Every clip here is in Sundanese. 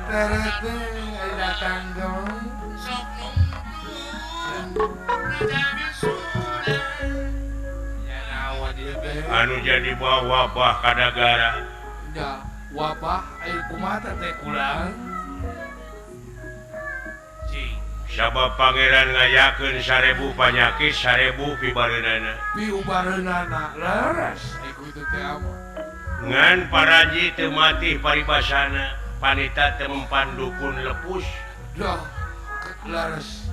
terete datang dong. Sok nunggu Raja Wisuda. Ya naon ieu teh? Anu jadi bawa wabah ka nagara. Ya wabah air kumata teh kulang. Cing. Sabab pangeran ngayakeun 1000 panyakit 1000 pibareunana. Piubareunana leres iku itu teh apa? Ngan paraji teu mati paribasana, panita teu mempan dukun lepus. Dah leres.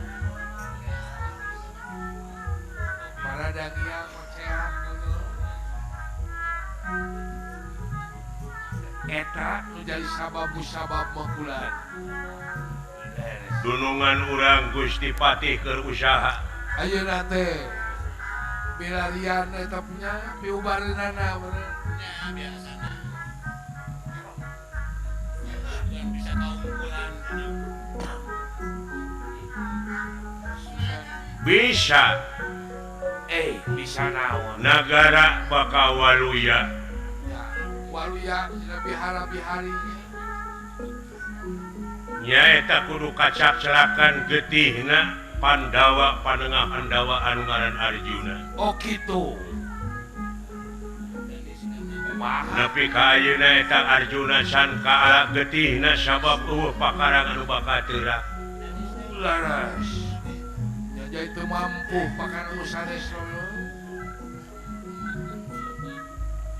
Para dagia sehat dulu. Eta nu jadi sabab makulan. Dunungan urang Gusti Patih keur usaha. Ayeuna teh bilarian eta punya piubareunana bener. Ya biasana. Yang bisa kaungkulan. Bisa Bisa naon? nagara bakal waluya. Ya, waluya dina bihara-biharinya. Nyaeta kudu kacak celakan getihna Pandawa Panengah Pandawa anu ngaran Arjuna. Oh gitu. Wah, Nepi ka ayeuna eta Arjuna can kaala getihna sabab pakarang anu bakal teurak. laras. Ya jadi teu mampu pakan anu sanes loh.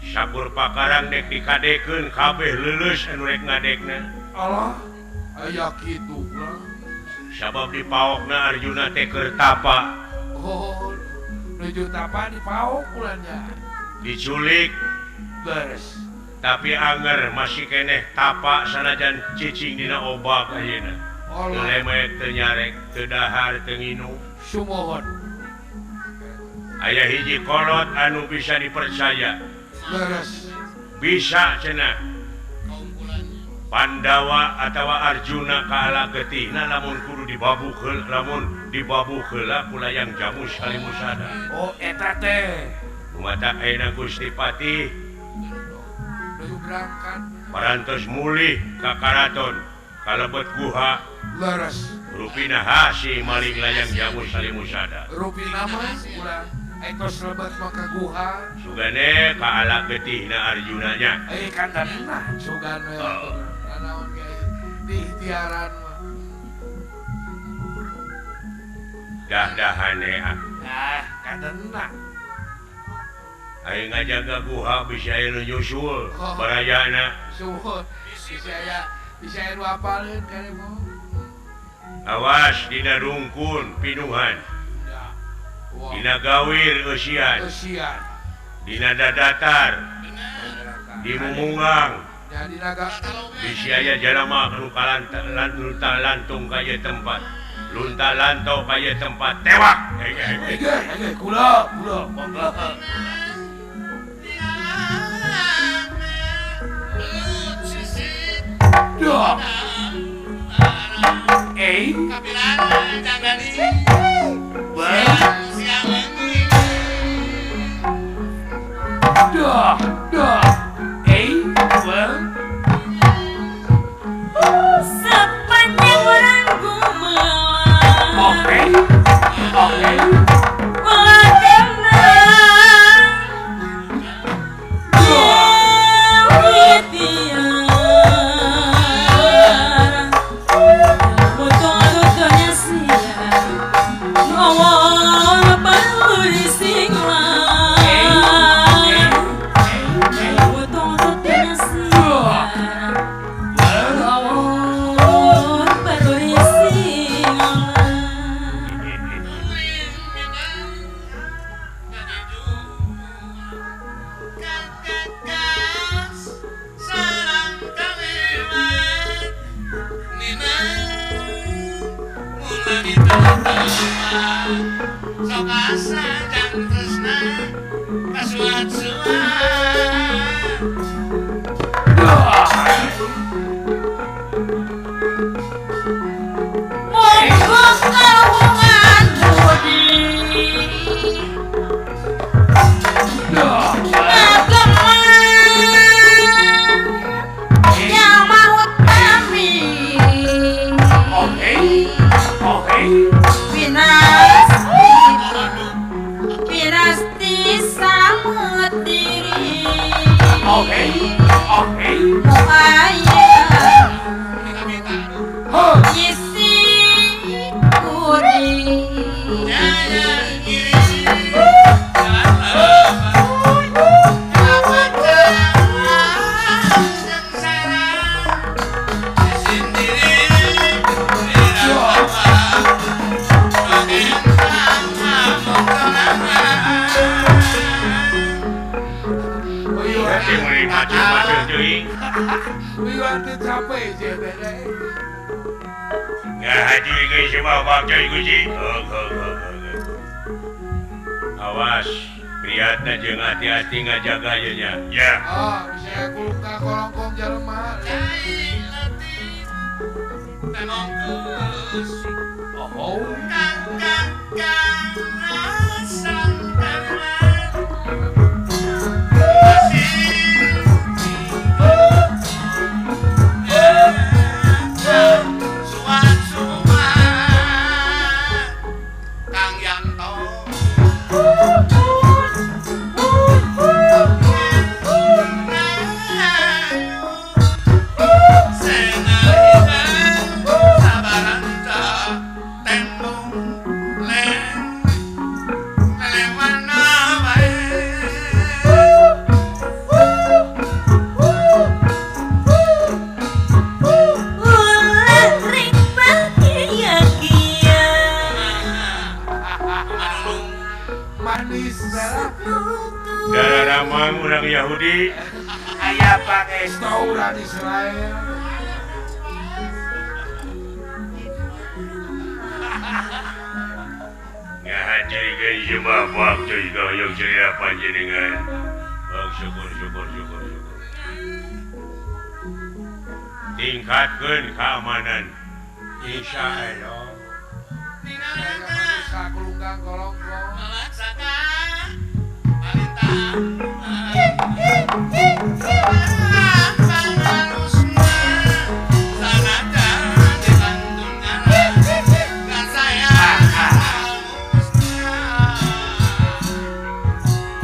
Sabur pakarang dek dikadekeun kabeh leuleus anu rek ngadekna. Allah, aya kitu lah. Sabab dipaokna Arjuna teh keur tapa, Oh, nuju tapa di pauk bulannya. diculik Laras. tapi anger masih keneh tapa sanajan cicing dina obak ayeuna. Teu Allah, lemek teu nyarek teu dahar teu nginum. sumohon. Aya hiji kolot anu bisa dipercaya. Laras. Bisa cenah Kaungkulannya. Pandawa atawa Arjuna kaala getihna lamun kudu dibabuh heula ku layang jamus kalimusada. Oh, eta teh. Kumata ayeuna Gusti Patih Nuju berangkat. parantos mulih ka karaton kalebet guha Laras. rupina hasi maling layang jamus kalimusada. Rupi nama ulah ekos lebat maka guha. Sugane kaala getihna Arjuna nya. Kan nah sugan we Oh. nanaon ge di ikhtiaran mah. Dah-dahane Kadena. aing ngajaga guha bisa anu nyusul Oh. barayana. Suhun. Bisa anu apaleun kene mah. Awas dina rungkun pinuhan, Ya. Wah. dina gawir eusian, Usian. dina dadatar, di mumungang, Jadi naga. bisi aya jalama anu lunta lantung ka ieu tempat. Lunta lantau ka ieu tempat tewak. Ege, kula. Monggo. Dah. Kapilan Candani. Siang ini. Dah. Sepanjang orang gumelang Oke. Dewi Tiara Foto-fotonya siang Ngomong baru disinglang Foto-fotonya siang Ngomong baru disinglang Monggo kawangan budi Ngageman yang maut kami buat diri Oke. mau ayah minta-minta isi kudi jaya kiri kenapa jangan sengsara sendiri tidak apa Nanti mulai macam-macam deui. Wiwan teh capek je beda. Nggak haji geus semua bakal guci. Awas, prihatna jeung hati-hati ngajaga ieu nya. Ya. Ah, bisa kuluk ka kolongkong jelema. Oh. ulah ring bahagia kia Manis merah. Darah mang urang Yahudi. Aya pangestu urang Israel. Nggak haji geus semua bakal goyong ceria panjenengan. Syukur. Tingkatkeun keamanan. Insya Allah. Manusia kuluk ka kolongkong.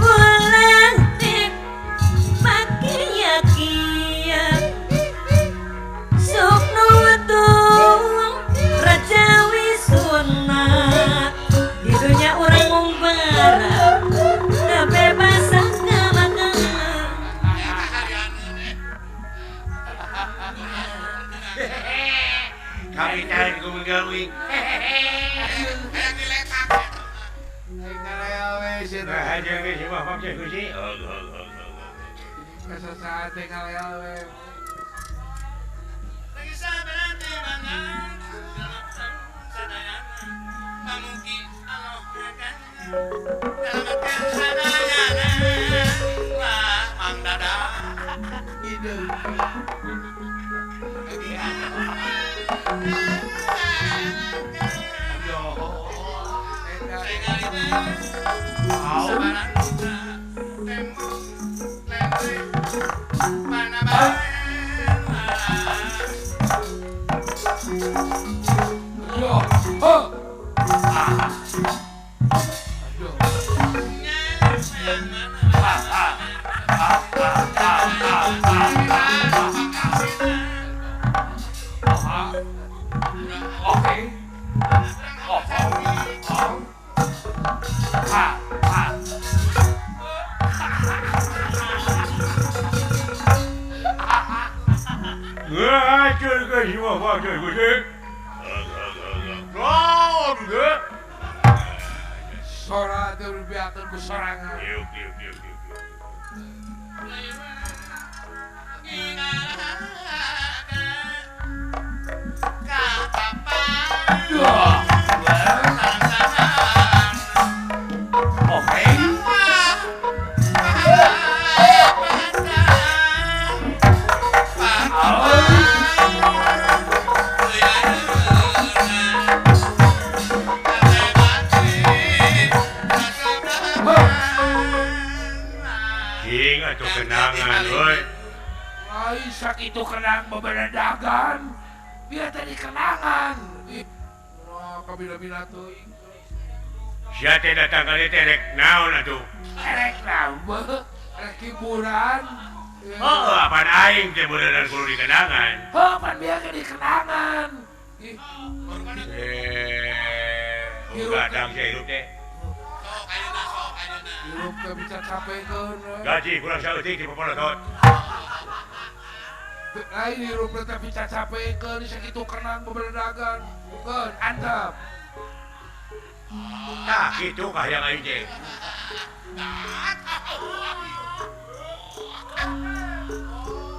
ulah ring bahagia kia sok nutung rajawi sunat di dunia orang ngumbarap kebebasan kelakangan Kaitan ku menggawi. Ngalewe we sih. Nggak haji geus semua bakal guci. Kesesaat ngalewe. Ide. Yo. Oh. Aduh. Oke. Nggak haji geus semua bakal guci. Kau juga. Sora teh biarkeun ku sorangan. Yuk. Duh. Oke. King atuh kenangan, woi. Ai sakitu kenang bebedagan. Biar tadi kenangan. Wah, kabila-bila teuing. Sia teh datang ka dieu teh rek naon atuh? Erek nambah. hiburan. Oh, apaan aing teh beneran kudu di kenangan. Oh, pan biar di kenangan. Ih, Gadang saya hirup teh. Sok ayeuna. hirup teh bisa capekeun. Gaji kurang saeutik di popolotot. Lain hirup teh bisa capekeun sakitu kenang beberdagan. Bukan, antep. Tah kitu kah yang aing teh.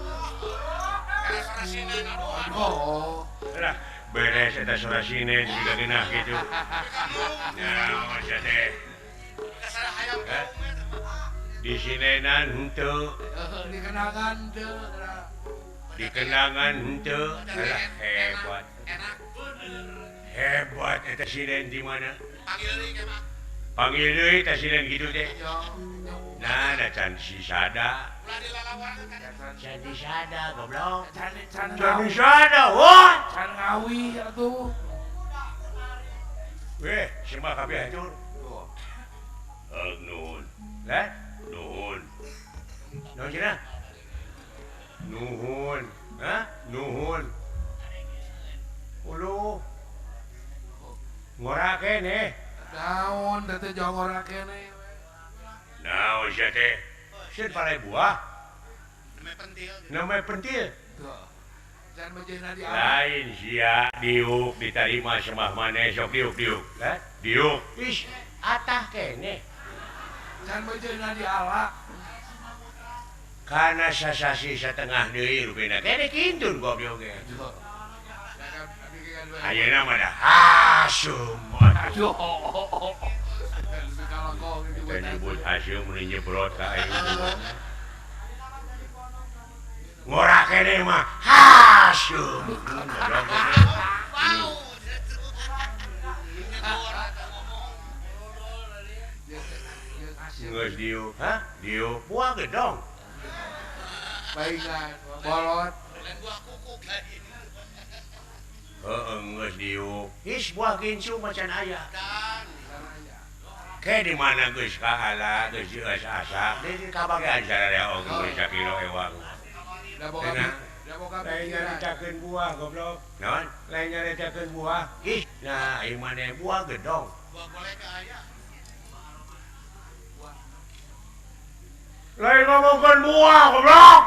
Karena sarasina aduh. Oh. Lah, beres eta surasine juga geunah kitu. Nah, sia teh. Kasar hayam Eh? kaum Di sinenan henteu, Di kenangan teu. di kenangan henteu. Alah hebat. enak. Hebat eta sinen di mana? Panggil deui ke mah. Panggil deui eta sinen kitu teh. Yo. Nah, da can si sada. Ulah dilalawan kan. Can si sada goblok. Can Can si ngawi. sada, wah. Can ngawi atuh. Weh, semua kabeh hancur. Nuhun. Lah, nuhun. Nuhun cenah. Nuhun. Hah? Nuhun. Ulu. Ngora kene. Naon teh jongora kene. Naon sia teh? Sieun palai buah, Namanya pentil. namanya pentil. Tuh. Can bejeuna di alam. Lain sia diuk diterima semah maneh sok diuk. Lah, diuk. Ish, atah kene. Can bejeuna di ala. Kana sasasi satengah deui rupina kene kintun goblok ge. Tuh. Ayeuna mah dah asum. Aduh. Kalau kau Kita nyebut asum meni nyebrot ka aing. Ngora kene mah asum. Goblok ge. Bau. Geus diuk, hah? Diuk buah gedong. Baingan, bolot. Dan buah kuku lagi. Heeh, geus diuk. Is buah gincu macan aya. Dan Ke di mana geus kaala, geus geus asak, di kabagean sararea oge geus sakilo ewang. Da boga Tenang. da boga Lain pikiran. nyaritakeun buah goblok. Naon? Lain nyaritakeun buah. Ih, nah ieu maneh buah gedong. buah goleka aya. Lain ngomongkeun buah goblok.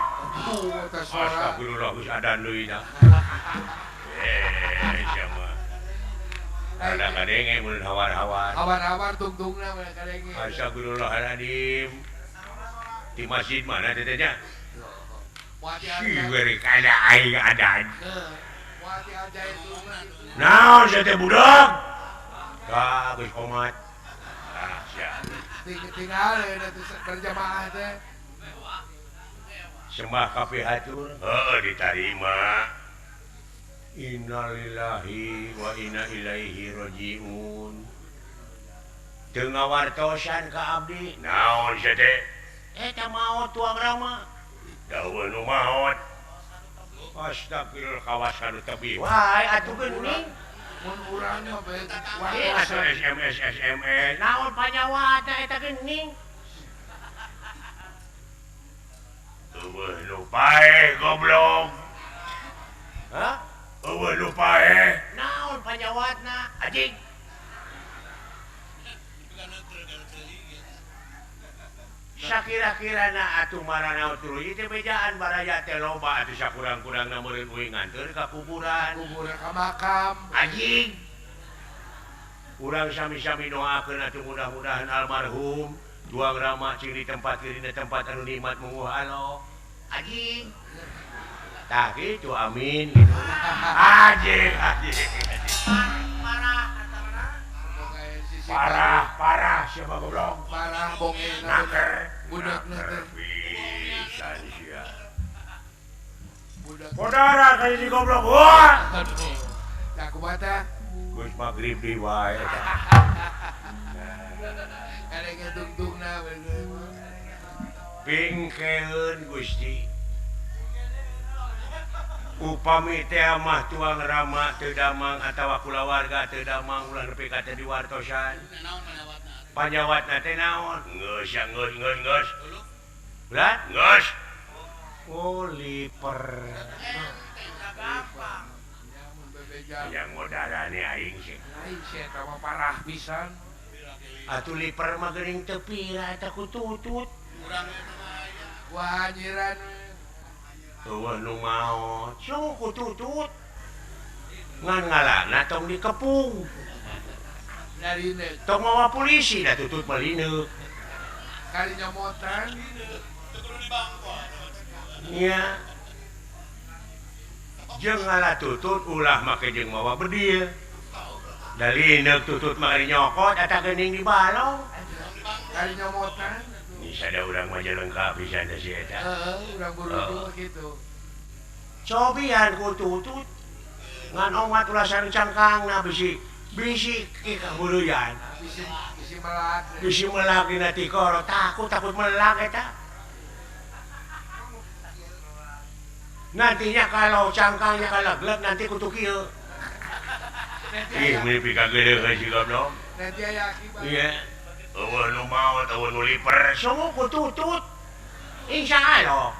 Teh suara. Astagfirullah geus adan deui dah. Sia mah. Ada kadenge mun hawar-hawar. Hawar-hawar tungtungna we kadenge. Astagfirullahaladzim. Di masjid mana tetenya? Wati Si aja. beri kada aing adan. Wati aja itu. Naon sia teh budak? Ka geus komat. Ah, sia. Tinggal ya berjamaah teh. Sembah kabeh hatur. Heeh, ditarima. Innalillahi wa inna ilaihi rajiun. Teu ngawartosan ka abdi. Naon sia teh? Eta maot tuang rama. Dawa nu maot. Astagfirullah kawasan tebih. Wah, atuh geuning. Mun urang mah bae Atuh SMS. Naon panyawatna eta geuning? Eueuh nu pae goblok. Hah? Eueuh nu pae. Naon panyawatna? Anjing. Sakira-kirana atuh marana tuluy teh bejaan baraya teh loba atuh sakurang-kurangna meureun uing nganteur ka kuburan. kuburan ka makam. Anjing. Urang sami-sami doakeun atuh mudah-mudahan almarhum tuang rama cing ditempatkeun dina tempat anu nikmat munguh Allah. Anjing. Tah kitu amin gitu. Anjing. Parah siapa goblok. Parah bongeng Naker. budakna teh. Pisan sia. Budak. Saudara kali si goblok. Wah. Aduh. Da kumaha teh? Geus magrib di wae eta. Kadenge tungtungna we. Pingkeun Gusti. Upami teh mah tuang rama teu damang atawa kulawarga teu damang ulah nepi ka teh diwartosan. Naon panawatna? Panyawatna teh naon? Geus. Dulu Berat? Nges. Oh, liper. Gampang. Yang modalane aing sih. Aing sih sama parah pisan. Atuh liper mah geuning teu pira eta ku tutut. Kurang itu aya. Wah anjiran. Eueuh nu maot. Sung ku tutut. Ngan ngalana tong dikepung. Dari ini Tong mawa polisi dah tutut malineuk. kali nyomotan. Itu kudu di bangku. Nya. Jeung ngalah tutut ulah make jeung mawa bedil. Dalineuk tutut mah nyokot eta geuning di balong. Kali nyomotan. Ini sada urang mah lengkap pisan da si eta. Urang buru gitu. Cobian ku tutut. Ngan omat ulah sareng cangkangna bisi ka huluyan. Bisi melak. Bisi melak dina tikoro takut melak eta. Nantinya kalau cangkangnya kalagleg nanti kutu kieu. Ih, mimpi kageudeuk si goblok. Nanti aya akibat. Iya. Eueuh nu maot, eueuh nu liper, sungu ku tutut. Insyaallah.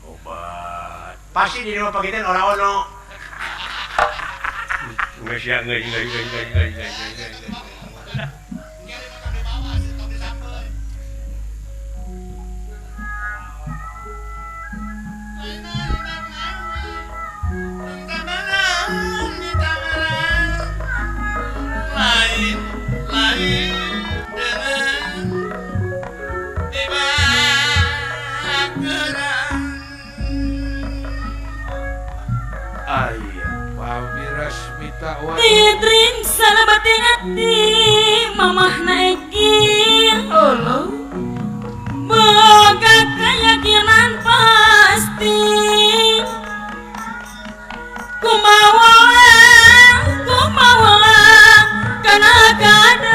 Obat. Pasti di rumah pagitan ora ono. Geus ya geus. Ayah, pami Rasmita wa. Tidring salabating ati mamahna Egi. Allah. Boga keyakinan pasti. Kumawa kana kadar.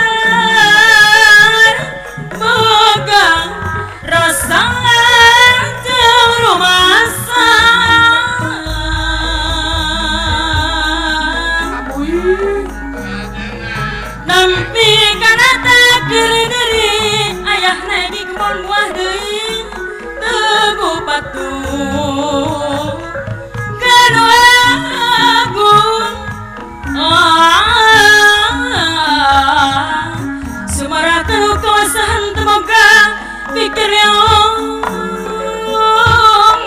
Boga rasa jeung rumasa. Nampi kana takir diri ayah negi kebon buah deui teguh patuh kedua agung sumarakan kawasan temoga pikir yang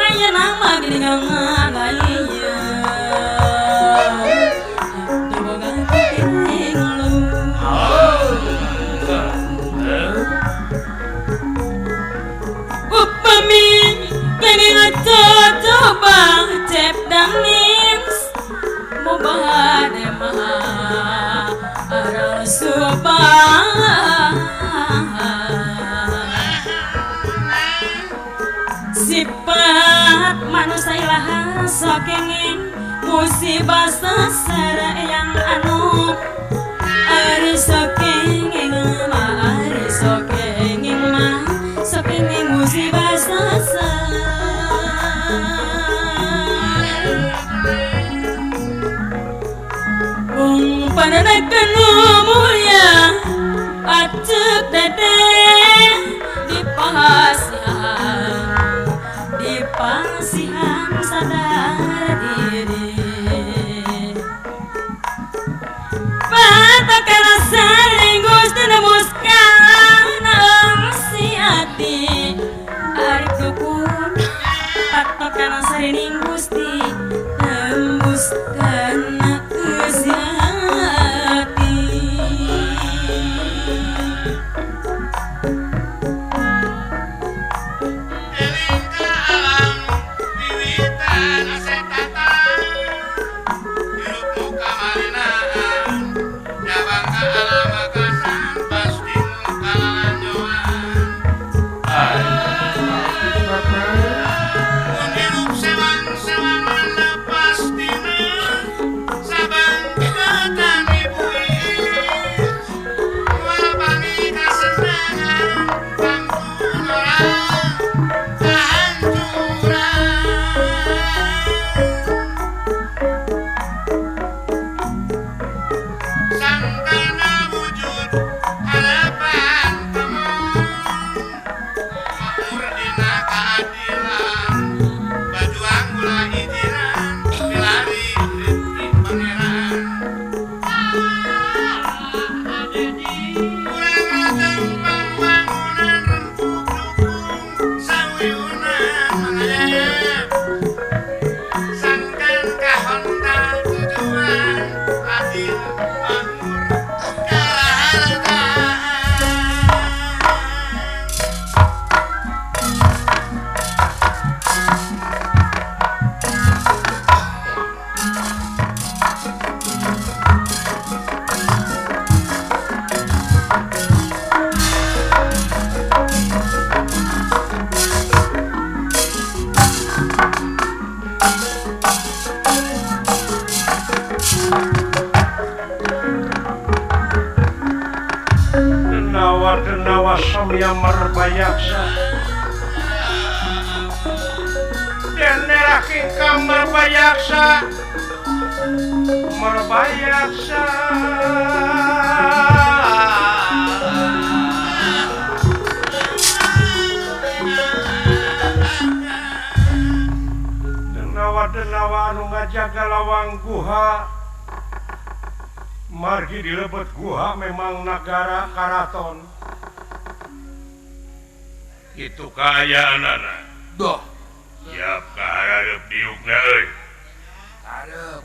aya nama geningang ngagaya temoga pikir lu upami kini coba cep dangnis mau bahade mah arang subah sifat manusia ilaha sok ingin musibah sesara yang anu ari sok ingin mah ari sok ingin mah sok ingin musibah sesara Pananakan mulia acuk dede di pasihan sadar diri patakan saling gusti nemuskan denawa samya marbayaksa deneraking ka marbayaksa marbayaksa denawa anu ngajaga lawang guha margi dilebet guha memang negara karaton itu kaayaan anak Doh, siap kaharep diukna euy hareup.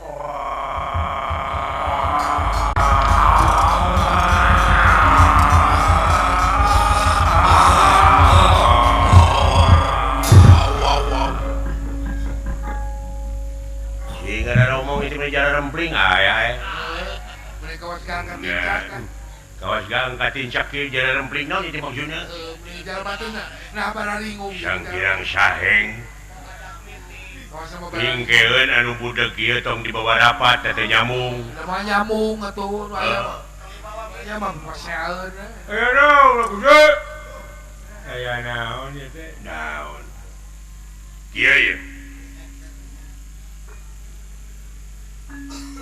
sehingga ada ngomong itu jalan rempling aya Mereka sekarang kan tincak kan. kawas gang katincak ke jalan rempling naon itu maksudnya Beli jalan batuna. Nah, bararingung. sangkirang saheng Kawas sama ingkeun anu budak ieu tong dibawa rapat teh nyamung Nama nyamung atuh aya. Ya mah paseaeun. aya naon lah kudu aya naon ieu teh naon kieu ye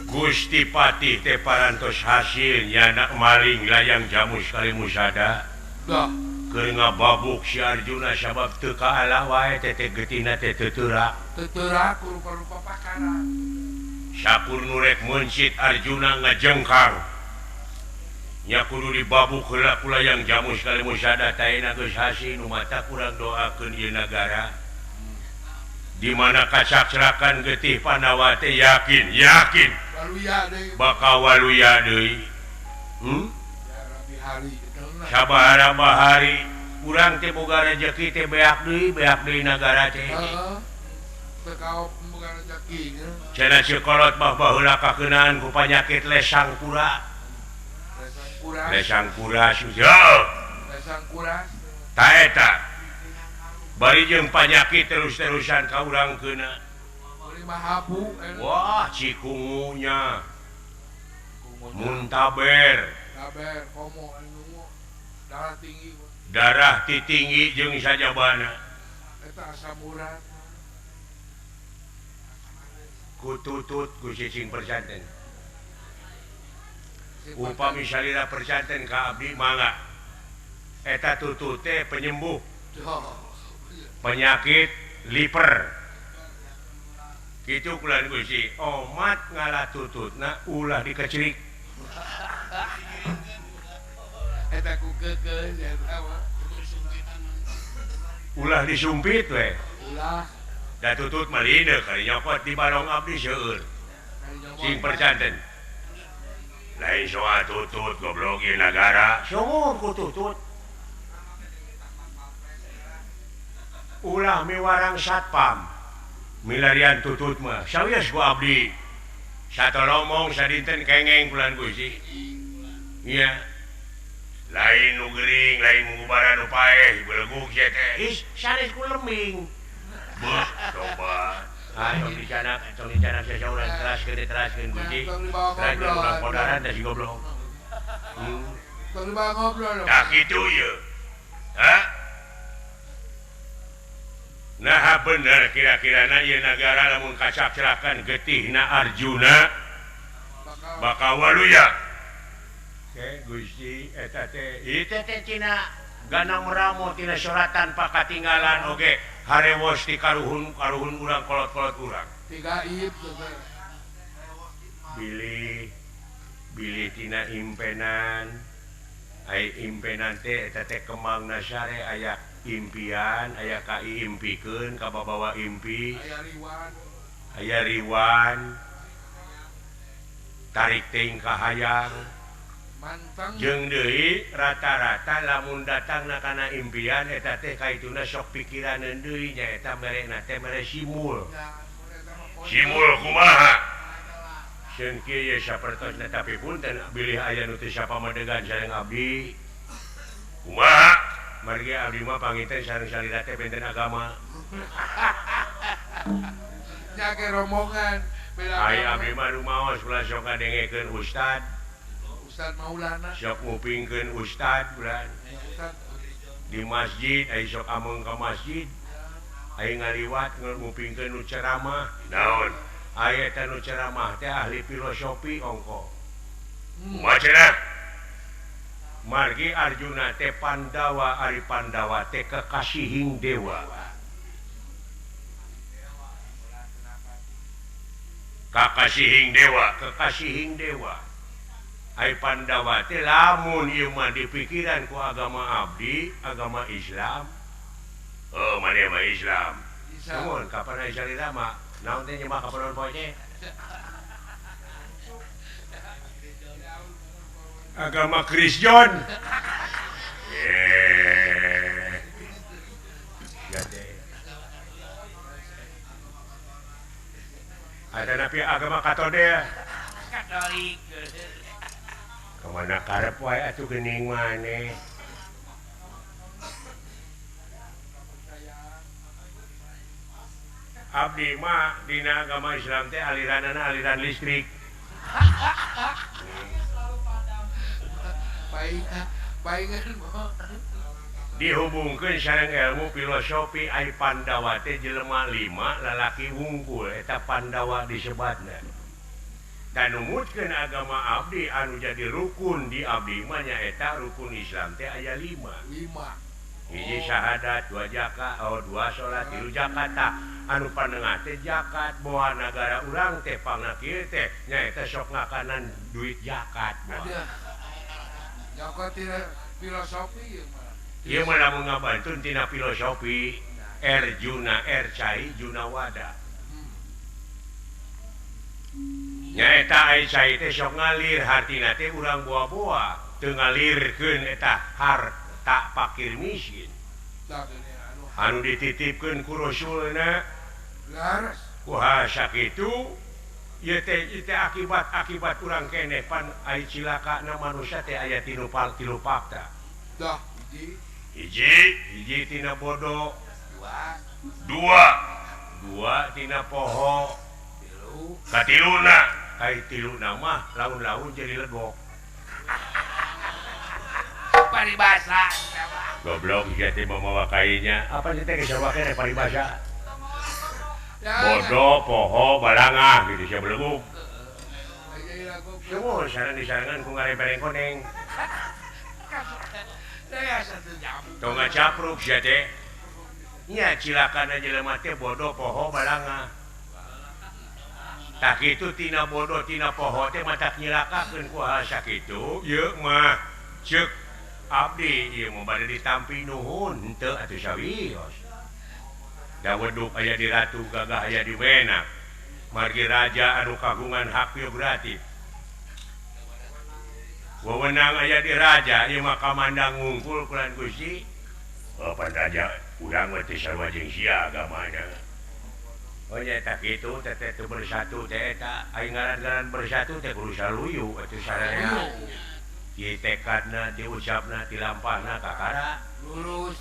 Gusti Patih teh parantos hasil nyana maling layang jamu sekali musada Dah. keur ngababuk si Arjuna sabab teu kaala wae teh geutina teh teu teurak Teterak rupa-rupa pakara. sakur nurek mencit Arjuna ngajengkang nya kudu dibabuk heula ku layang jamu sekali musada taina geus hasil nu mata kurang doakeun ieu nagara di mana kacacrakan getih Pandawa teh yakin Lalu ya deh. bakal waluya deui Ya Rabi hari. sabaraha bahari urang teh boga rezeki teh beak deui nagara teh Tekau pembukaan rezeki. cenah cikolot mah baheula kakeunaan ku panyakit lesang kura Lesang kuras. lesang kura susah Lesang kuras. ta eta bari jeung panyakit terus-terusan ka urang keuna Beli mahabu. wah cikungunya muntaber Kabar komo anu darah tinggi. darah titinggi jeung sajabana Eta asam urat. ku tutut ku cicing percanten upami salira percanten ka abdi mangga eta tutut teh penyembuh penyakit liver kitu kulan Gusti omat ngalah tututna ulah dikecerik Eta ku kekeun eta mah. ulah disumpit we Ulah. da tutut mah lineuk kali nyokot di barong abdi seueur sing percanten lain soal tutut goblok ieu nagara sumur ku tutut ulah miwarang satpam milarian tutut mah sawias ku abdi satolomong sadinten kengeng bulan Gusti iya lain nu geuring lain ngubaran nu paeh beleguk sia teh is sanes ku lemming beuh coba tong dicanak sasaurang teraskeun Gusti lain urang podaran teh si goblok Tong dibawa ngobrol. tak kitu ye ha nah bener kira-kirana ieu nagara lamun kacacrakan getihna Arjuna bakal waluya Gusti eta teh ieu teh tina ganang meramo tina suratan pakatinggalan oge harewos ti karuhun urang kolot-kolot urang Tiga ib tuh. bilih tina impenan ai impenan teh eta teh kemangna sare aya impian aya kaiimpikeun ka babawa impi aya riwan tarik teuing ka hayang Mantang. jeung deui rata-rata lamun datangna kana impian eta teh kaituna sok pikiraneun deui nya eta merena teh mere simul kumaha seun kieu ye sapertosna tapi punten bilih aya nu teu sapamadegan sareng abdi kumaha margi abdi mah panginten sareng salira teh benten agama Nya ke rombongan. ai abdi mah rumaos ulah sok ngadengekeun ustad Ustad Maulana. sok ngupingkeun ustad bulan Ustad di masjid ai sok ameng ka masjid ai ngaliwat ngupingkeun nu ceramah naon aya eta nu ceramah teh ahli filosofi ongko kumaha margi Arjuna teh Pandawa ari Pandawa teh kekasihing dewa kekasihing dewa ai Pandawa teh lamun ieu mah dipikiran ku agama abdi agama Islam oh mane mah Islam namun kapan aya salira mah naon teh nyembah kapan poe teh agama Kristen ada napi agama Katolik kemana karep wae atuh geuning maneh abdi mah dina agama Islam teh aliranana aliran listrik paingan mah dihubungkeun sareng ilmu filosofi ai Pandawa teh jelema 5 lalaki wungkul eta Pandawa disebatna dan numutkeun agama abdi anu jadi rukun di abdi mah nyaeta rukun Islam teh aya 5 hiji syahadat 2 zakat 2 salat 3 zakat anu panengah teh zakat boha nagara urang teh pangna kieu teh nyaeta sok ngakanan duit zakat Jaka tina filosofi ieu mah. Ieu mah lamun ngabantun tina filosofi Erjuna Ercai Junawada. Nyaeta ai cai teh sok ngalir hartina teh urang boa-boa, teu ngalirkeun eta harta fakir miskin. Anu dititipkeun ku Rasulna. Laras. Kuha sakitu ieu teh akibat urang keneh pan ai cilakana manusia teh aya tilu fakta. Dah, hiji tina bodoh, 2 tina poho, 3 katiluna kai tiluna mah laun-laun jadi legok. Paribasa. Goblok ieu teh mamawa kainya. Apa sih teh geus wake paribasa? Bodoh, poho, balangah gitu sia beleguk. Semua sareng-sarengan ku ngarepereng koneng. Tonga capruk sia teh. Nya cilakana jelema teh bodoh, poho, balangah. Tak kitu tina bodoh, tina poho teh matak nyilakakeun ku hal sakitu, ieu mah ceuk abdi ieu mah bade ditampi nuhun henteu atuh sawios. Da weduk aya di ratu gagah aya di wenak margi raja anu kagungan hak prerogatif wewenang aya di raja ieu mah kamandang ngungkul kulan Gusti pan raja urang mah teh sarua jeung sia agamana oh nya eta kitu teh teu bersatu teh eta ai ngaran-ngaran bersatu teh kudu saluyu atuh sararea di tekadna diucapna dilampahna kakara Lulus.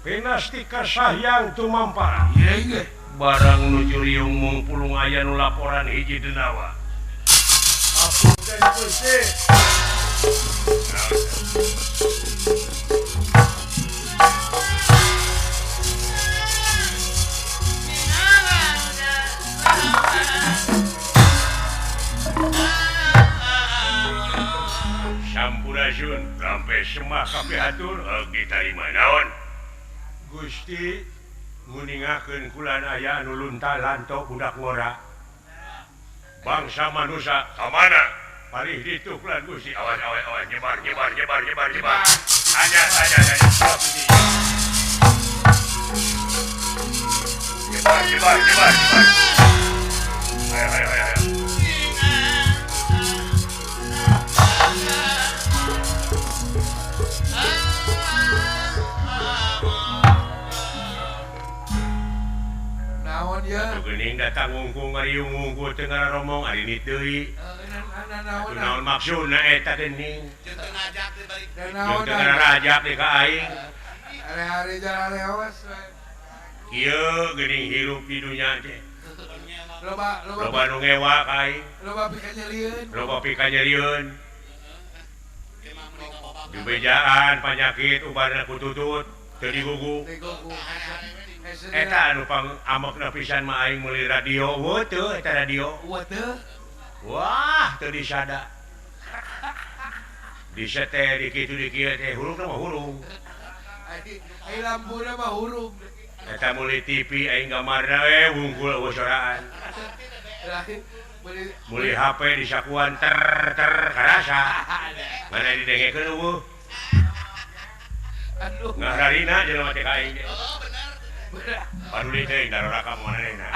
Pinastika sahyang tumampara Iya. barang nuju riung mungpulung aya nu laporan hiji denawa aku dan Gusti Sampurasun sampai semah kabeh atur ditarima naon Gusti nguningakeun kulan aya anu lunta lanto budak ngora bangsa manusia kamana palih ditu kulan Gusti awas nyebar hanya nyebar ayo Naon ya? geuning datang ngungkung ngariung ngungkul teu ngaromong ari ni deui atuh naon maksudna eta geuning Jeung teu ngajak teh balik. jeung teu ngarajak di ka aing Hari-hari jalan lewas. kieu geuning hirup di dunya teh loba nu ngewa ka aing loba pika nyelieun loba pika nyerieun Emang beli ka babak. dibejaan panyakit ubadna ku tutut teu digugu digogo eta anu pang amokna pisan mah aing meuli radio weuh teu eta radio teu wah teu disada disete di kitu di kieu teh hurufna mah huruf ai lambuna mah huruf eta meuli TV aing gamarna wungkul eueuh soraan meuli HP disakuan ter karasa mana didengekeun eueuh aduh ngaharina jelema teh ka aing teh Oh benar. paduli teh darora ka moana